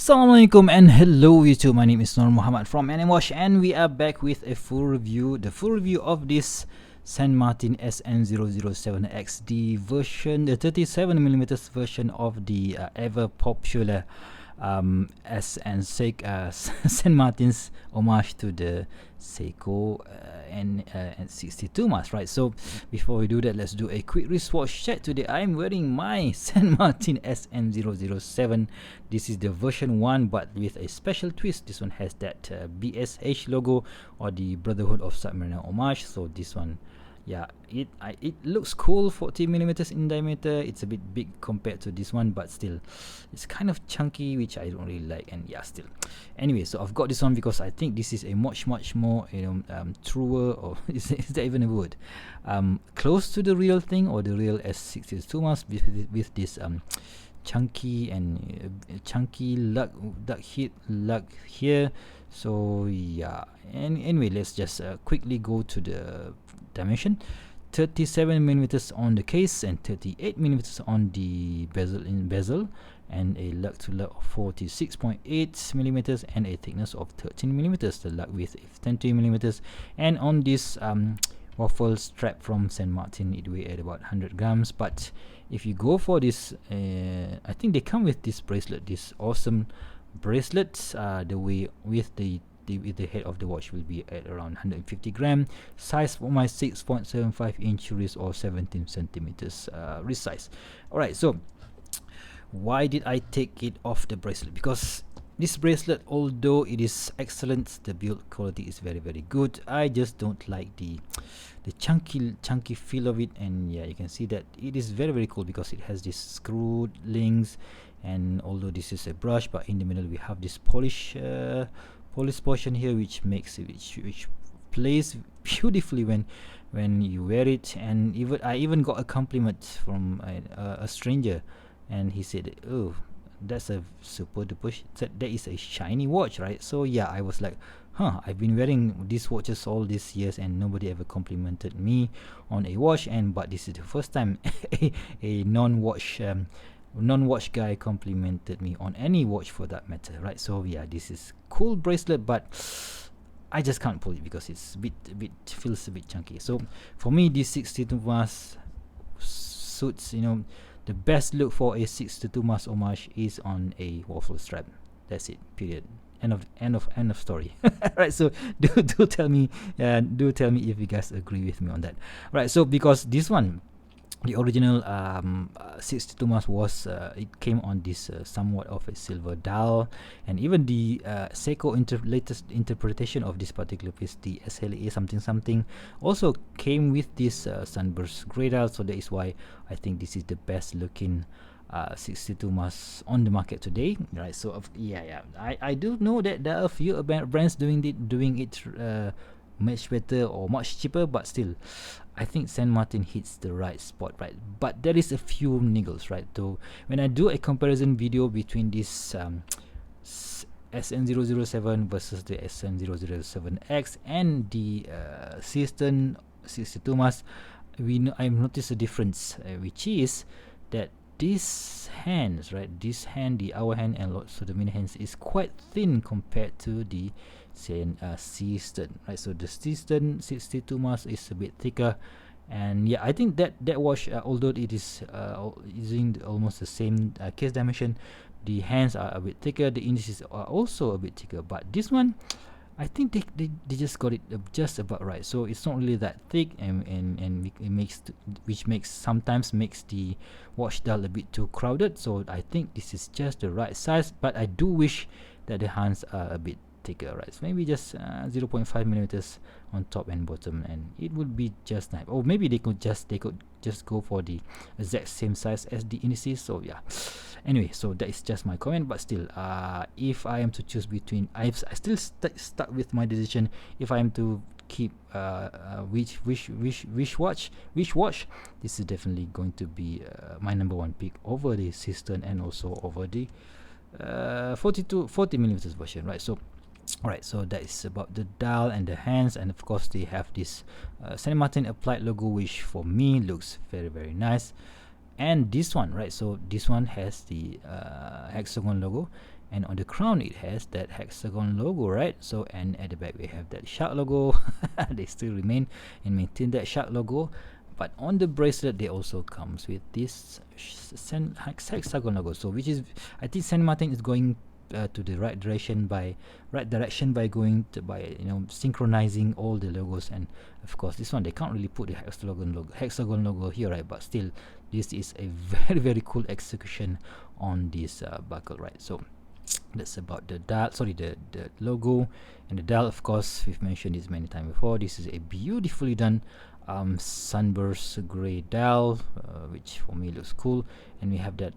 Assalamualaikum and hello YouTube. My name is Nur Muhammad from Animash, and we are back with a full review. The full review of this Martin SN007X, the 37mm version of the ever popular Saint Martin's homage to the Seiko and 62 mask, right? So before we do that, let's do a quick wristwatch check. Today I'm wearing my Saint Martin SN007. This is the version 1, but with a special twist. This one has that BSH logo, or the Brotherhood of Submariner homage. So this one, yeah, it looks cool. 40mm in diameter. It's a bit big compared to this one, but still it's kind of chunky, which I don't really like. And yeah, still, anyway, so I've got this one because I think this is a much more truer, or is that even a word, close to the real thing, or the real S62 mask with this chunky and chunky lug here. So yeah, and anyway, let's just quickly go to the dimension. 37mm on the case and 38mm on the bezel, and a lug to lug of 46.8mm and a thickness of 13mm. The lug width is 10mm, and on this waffle strap from Saint Martin, it weighs at about 100 grams. But if you go for this, I think they come with this bracelet, this awesome bracelet. The weight with the head of the watch will be at around 150 gram. Size for my 6.75 inch wrist, or 17 centimeters wrist size. Alright, so why did I take it off the bracelet? Because this bracelet, although it is excellent, the build quality is very good. I just don't like the chunky feel of it. And yeah, you can see that it is very cool because it has these screwed links, and although this is a brush, but in the middle we have this polish portion here, which makes it which plays beautifully when you wear it. And I even got a compliment from a stranger, and he said, "Oh, that's a super duper that is a shiny watch, right?" So yeah, I was like, I've been wearing these watches all these years and nobody ever complimented me on a watch, but this is the first time a non-watch guy complimented me on any watch for that matter, right? So yeah, this is cool bracelet, but I just can't pull it because it's feels a bit chunky. So for me, this 62 mask suits, the best look for a 62 mask homage is on a waffle strap. That's it, period. End of story. Right, so do tell me if you guys agree with me on that. Right, so because this one, the original 62 mask was it came on this somewhat of a silver dial, and even the Seiko latest interpretation of this particular piece, the SLA something, also came with this sunburst gray dial. So that is why I think this is the best looking 62 mask on the market today, right? So I do know that there are a few brands doing it much better or much cheaper, but still I think Saint Martin hits the right spot, right? But there is a few niggles, right? So when I do a comparison video between this SN007 versus the SN007X and the System 62 mask, I've noticed a difference, which is that this hands, right? This hand, the hour hand, and also the mini hands is quite thin compared to the System, right? So the System 62 mask is a bit thicker, and yeah, I think that watch, although it is using almost the same case dimension, the hands are a bit thicker, the indices are also a bit thicker, but this one, I think they just got it just about right. So it's not really that thick, and it sometimes makes the watch dial a bit too crowded. So I think this is just the right size, but I do wish that the hands are a bit thicker, right? So maybe just 0.5mm on top and bottom, and it would be just nice. Or maybe they could just go for the exact same size as the indices. So yeah, anyway, so that is just my comment. But still, if I am to choose between, I still stuck with my decision. If I am to keep which watch, this is definitely going to be my number one pick over the System, and also over the 40mm version, right? So alright, so that is about the dial and the hands, and of course they have this Saint Martin applied logo, which for me looks very nice. And this one, right? So this one has the hexagon logo, and on the crown it has that hexagon logo, right? So, and at the back we have that shark logo. They still remain and maintain that shark logo, but on the bracelet they also comes with this hexagon logo. So which is, I think Saint Martin is going to the right direction by going to, by synchronizing all the logos. And of course this one they can't really put the hexagon logo here, right? But still, this is a very cool execution on this buckle, right? So that's about the dial, sorry, the logo and the dial. Of course, we've mentioned this many times before. This is a beautifully done sunburst gray dial, which for me looks cool. And we have that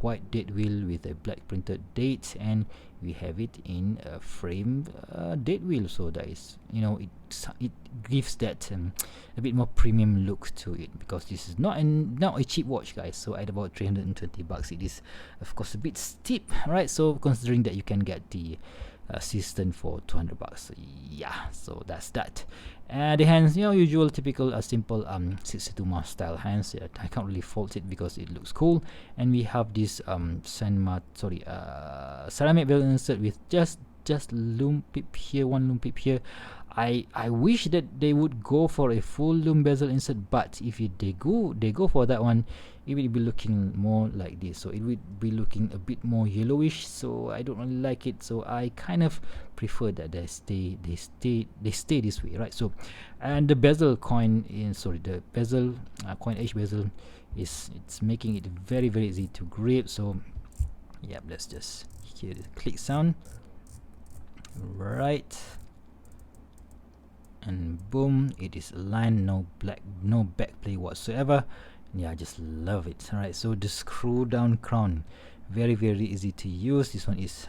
white date wheel with a black printed date, and we have it in a frame date wheel. So that is, it gives that a bit more premium look to it, because this is not a cheap watch, guys. So at about 320 bucks, it is of course a bit steep, right? So considering that you can get the assistant for 200 bucks, yeah, so that's that. The hands, usual typical simple 62 mass style hands. I can't really fault it because it looks cool. And we have this ceramic bezel insert with just lume pip here, one lume pip here. I wish that they would go for a full lume bezel insert, but if they go for that one, it will be looking more like this. So it would be looking a bit more yellowish, so I don't really like it. So I kind of prefer that they stay this way, right? So, and the bezel coin the bezel coin edge bezel it's making it very easy to grip. So yeah, let's just hear the click sound, right? And boom, it is aligned, no back play whatsoever. Yeah, I just love it. Alright, so the screw down crown, very easy to use. This one is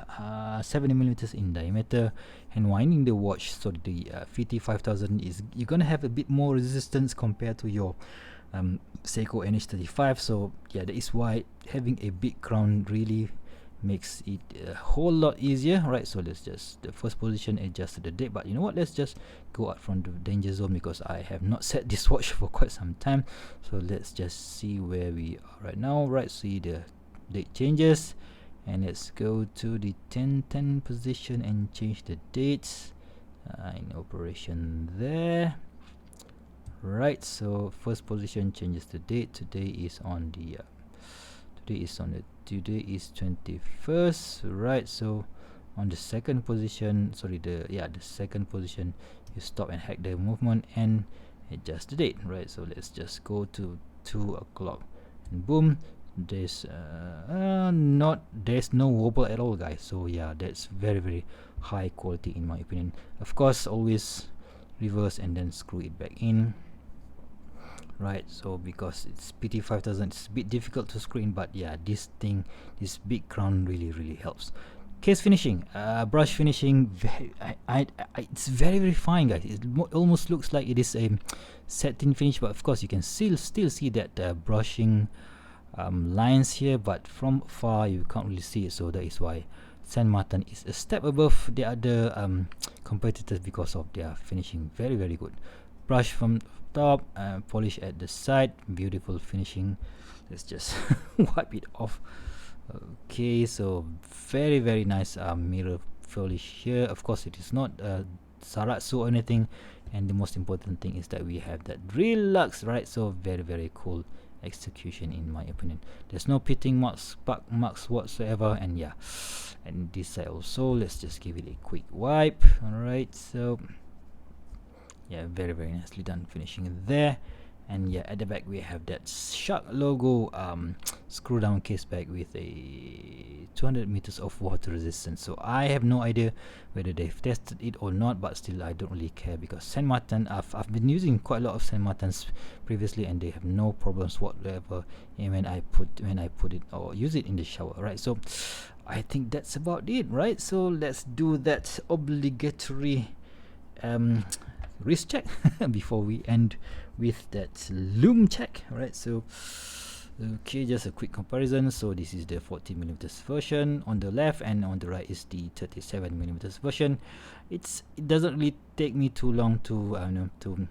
70 millimeters in diameter, and winding the watch, so the 505000 is, you're gonna have a bit more resistance compared to your Seiko NH35. So yeah, that is why having a big crown really makes it a whole lot easier, right? So let's just, the first position, adjust the date. But you know what, let's just go out from the danger zone, because I have not set this watch for quite some time. So let's just see where we are right now, right? See the date changes, and let's go to the 1010 position and change the dates in operation there, right? So first position changes the date. Today is today is 21st, right? So on the second position, the second position, you stop and hack the movement and adjust the date, right? So let's just go to 2 o'clock, and boom, there's no wobble at all, guys. So yeah, that's very high quality in my opinion. Of course, always reverse and then screw it back in, right? So because it's PT5000, it's a bit difficult to screw in, but yeah, this big crown really helps. Case finishing, brush finishing, it's very fine, guys. It almost looks like it is a satin finish, but of course you can still see that brushing lines here, but from far you can't really see it. So that is why Saint Martin is a step above the other competitors, because of their finishing. Very good. Brush from top, polish at the side, beautiful finishing. Let's just wipe it off. Okay, so very nice mirror polish here. Of course, it is not saratsu or anything, and the most important thing is that we have that relax, right? So very cool execution in my opinion. There's no pitting marks, spark marks whatsoever, and yeah, and this side also, let's just give it a quick wipe. All right, so yeah, very nicely done finishing there. And yeah, at the back we have that shark logo screw down case bag with a 200 meters of water resistance. So I have no idea whether they've tested it or not, but still I don't really care, because Saint Martin, I've been using quite a lot of Saint Martins previously, and they have no problems whatsoever when I put it or use it in the shower, right? So I think that's about it, right? So let's do that obligatory wrist check before we end with that Lume check, right? So okay, just a quick comparison. So this is the 40mm version on the left, and on the right is the 37mm version. It doesn't really take me too long to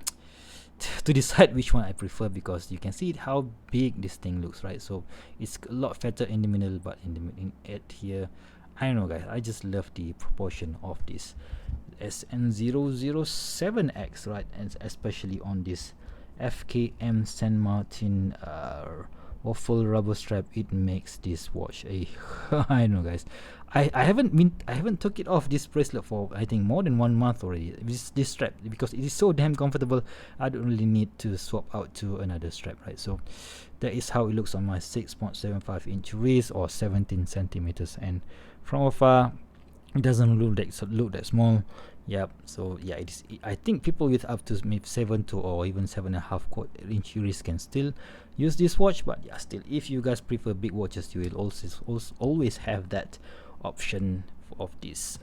to decide which one I prefer, because you can see how big this thing looks, right? So it's a lot fatter in the middle, but in it here, I don't know, guys. I just love the proportion of this SN007X, right? And especially on this FKM Saint Martin waffle rubber strap, it makes this watch a I don't know, guys. I haven't took it off this bracelet for I think more than 1 month already. This strap, because it is so damn comfortable. I don't really need to swap out to another strap, right? So that is how it looks on my 6.75 inch wrist, or 17 centimeters, and from afar it doesn't look that small. Yep. So yeah, it is. I think people with up to maybe 7 to or even 7.5 inch wrist can still use this watch. But yeah, still, if you guys prefer big watches, you will also always have that option of this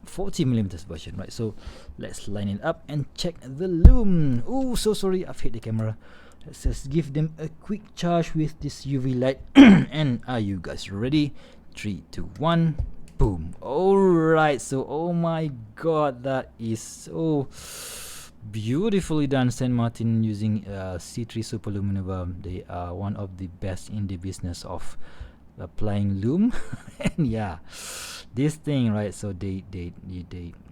40mm version, right? So let's line it up and check the Lume. Oh, so sorry, I've hit the camera. Let's just give them a quick charge with this UV light. And are you guys ready? 3, 2, 1. Boom. Alright, so oh my god, that is so beautifully done. Saint Martin using C3 Super Luminova. They are one of the best in the business of applying Lume. And yeah, this thing, right? So they you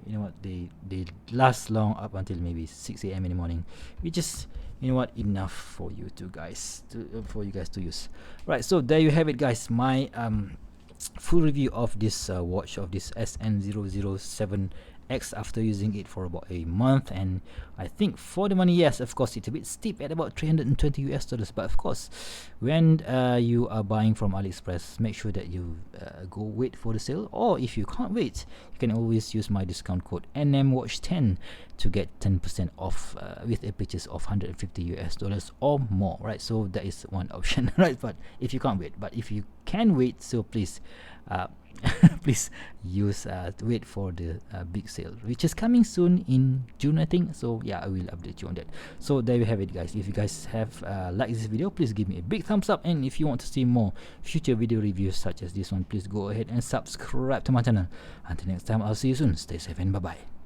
know what, they last long up until maybe 6 a.m. in the morning, which is, you know what, enough for you guys to use. Right, so there you have it, guys. My full review of this watch, of this SN007X, after using it for about a month. And I think for the money, yes, of course, it's a bit steep at about $320, but of course, when you are buying from AliExpress, make sure that you go wait for the sale, or if you can't wait, you can always use my discount code NMWatch10 to get 10% off with a purchase of $150 or more, right? So that is one option, right? But if you can't wait, but if you can wait, so please please use wait for the big sale, which is coming soon in June, I think. So yeah, I will update you on that. So there you have it, guys. If you guys have liked this video, please give me a big thumbs up, and if you want to see more future video reviews such as this one, please go ahead and subscribe to my channel. Until next time, I'll see you soon. Stay safe and bye bye.